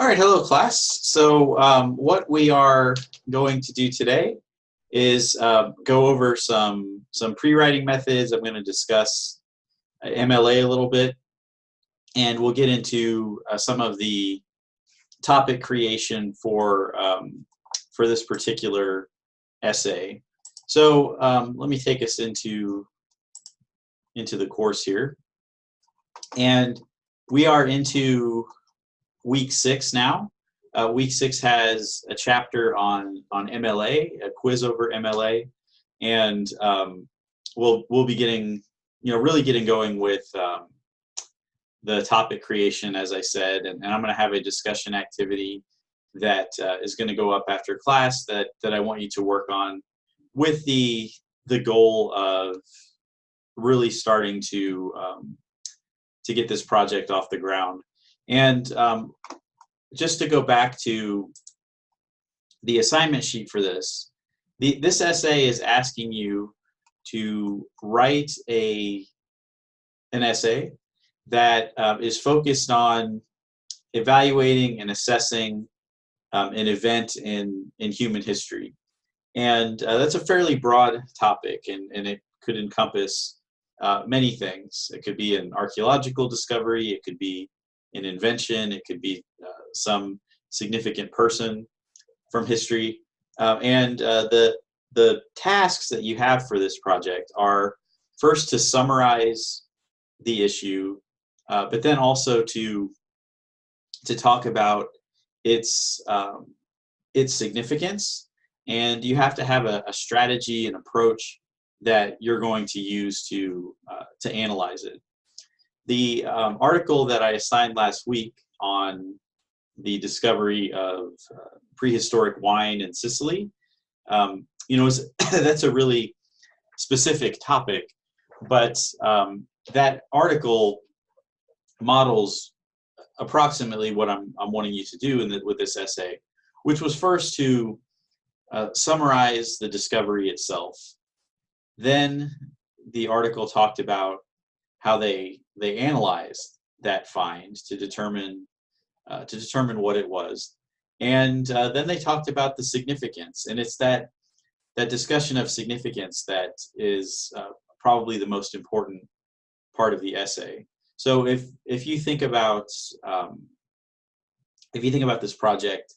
All right, hello class. So what we are going to do today is go over some pre-writing methods. I'm going to discuss MLA a little bit, and we'll get into some of the topic creation for this particular essay. So let me take us into the course here, and we are into week 6 now. Week 6 has a chapter on MLA, a quiz over MLA, and we'll be getting really getting going with the topic creation, as I said, and I'm going to have a discussion activity that is going to go up after class that I want you to work on, with the goal of really starting to get this project off the ground. And just to go back to the assignment sheet for this, this essay is asking you to write an essay that is focused on evaluating and assessing an event in human history. And that's a fairly broad topic, and it could encompass many things. It could be an archaeological discovery, it could be an invention, it could be some significant person from history. And the tasks that you have for this project are first to summarize the issue, but then also to talk about its significance, and you have to have a strategy and approach that you're going to use to analyze it. The article that I assigned last week on the discovery of prehistoric wine in Sicily, that's a really specific topic, but that article models approximately what I'm wanting you to do with this essay, which was first to summarize the discovery itself. Then the article talked about how they analyzed that find to determine what it was, and then they talked about the significance. And it's that discussion of significance that is probably the most important part of the essay. So if you think about this project,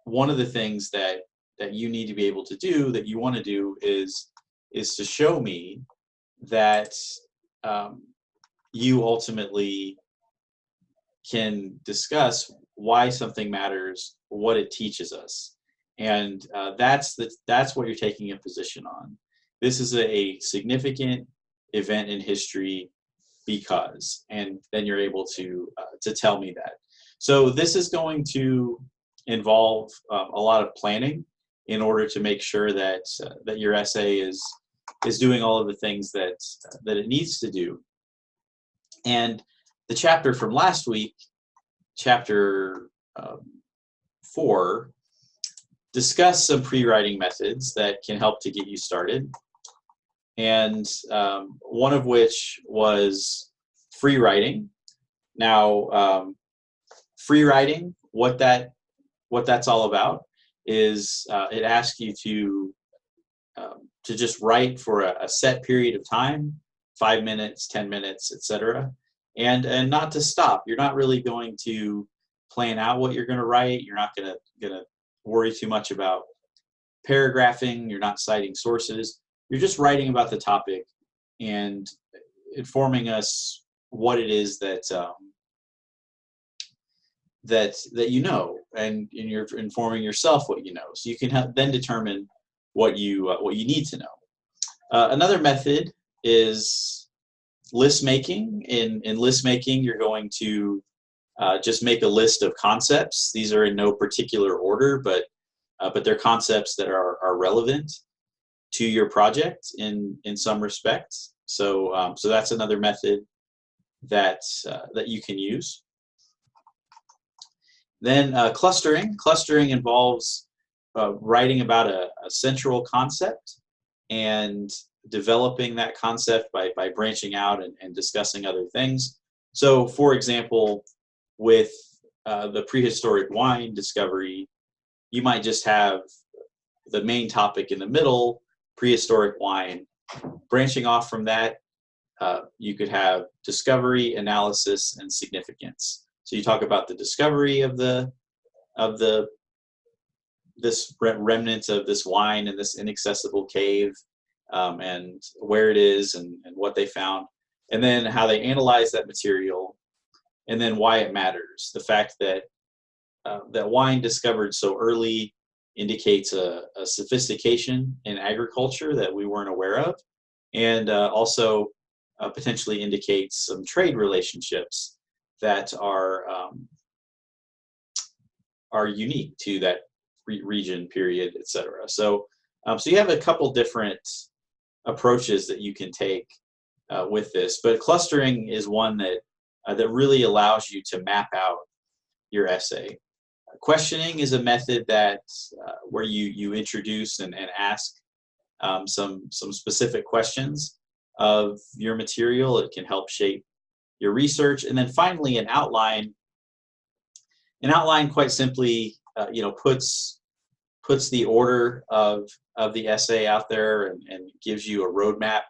one of the things that you need to be able to do, that you want to do, is to show me that you ultimately can discuss why something matters, what it teaches us, and that's what you're taking a position on. This is a significant event in history because, and then you're able to tell me that. So this is going to involve a lot of planning in order to make sure that your essay is doing all of the things that it needs to do. And the chapter from last week, chapter 4, discussed some pre-writing methods that can help to get you started. And one of which was free writing. Now, free writing, what that's all about is it asks you to just write for a set period of time, 5 minutes, 10 minutes, etc., and not to stop. You're not really going to plan out what you're going to write. You're not going to worry too much about paragraphing. You're not citing sources. You're just writing about the topic and informing us what it is that you know, and you're informing yourself what you know, so you can then determine what you need to know. Another method is list making. In list making, you're going to just make a list of concepts. These are in no particular order, but they're concepts that are relevant to your project in some respects. So that's another method that you can use. Then clustering. Clustering involves writing about a central concept and developing that concept by branching out and discussing other things. So, for example, with the prehistoric wine discovery, you might just have the main topic in the middle, prehistoric wine. Branching off from that, you could have discovery, analysis, and significance. So you talk about the discovery of this remnant of this wine in this inaccessible cave, and where it is and what they found, and then how they analyze that material, and then why it matters. The fact that that wine discovered so early indicates a sophistication in agriculture that we weren't aware of, and also potentially indicates some trade relationships that are unique to that region, period, etc. So you have a couple different approaches that you can take with this, but clustering is one that really allows you to map out your essay. Questioning is a method that where you introduce and ask some specific questions of your material. It can help shape your research. And then finally, an outline. An outline, quite simply, puts the order of the essay out there and gives you a roadmap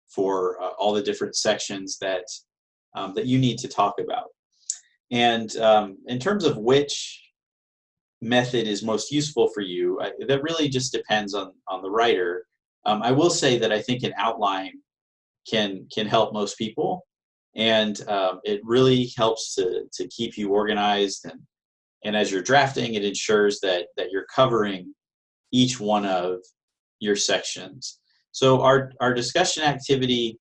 for all the different sections that you need to talk about. And in terms of which method is most useful for you, that really just depends on the writer. I will say that I think an outline can help most people, and it really helps to keep you organized, and as you're drafting, it ensures that you're covering each one of your sections. So our discussion activity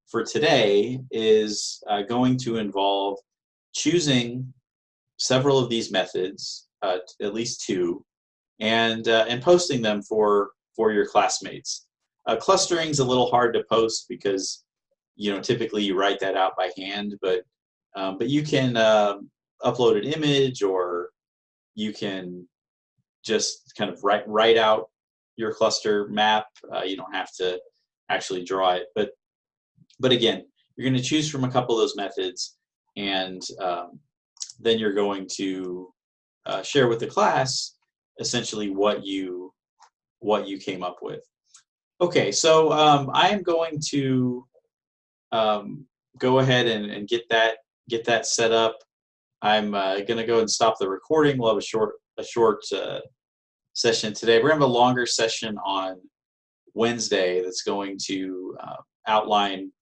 for today is going to involve choosing several of these methods, at least two, and posting them for your classmates. Clustering is a little hard to post because typically you write that out by hand, but you can upload an image, or you can just kind of write out your cluster map. You don't have to actually draw it, but again, you're going to choose from a couple of those methods, and then you're going to share with the class essentially what you came up with. Okay, so I am going to go ahead and get that set up. I'm going to go and stop the recording. We'll have a short session today. We're going to have a longer session on Wednesday that's going to outline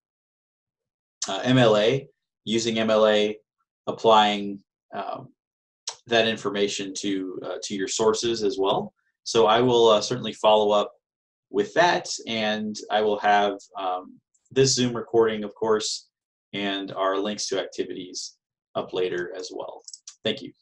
MLA, using MLA, applying that information to your sources as well. So I will certainly follow up with that, and I will have this Zoom recording, of course, and our links to activities up later as well. Thank you.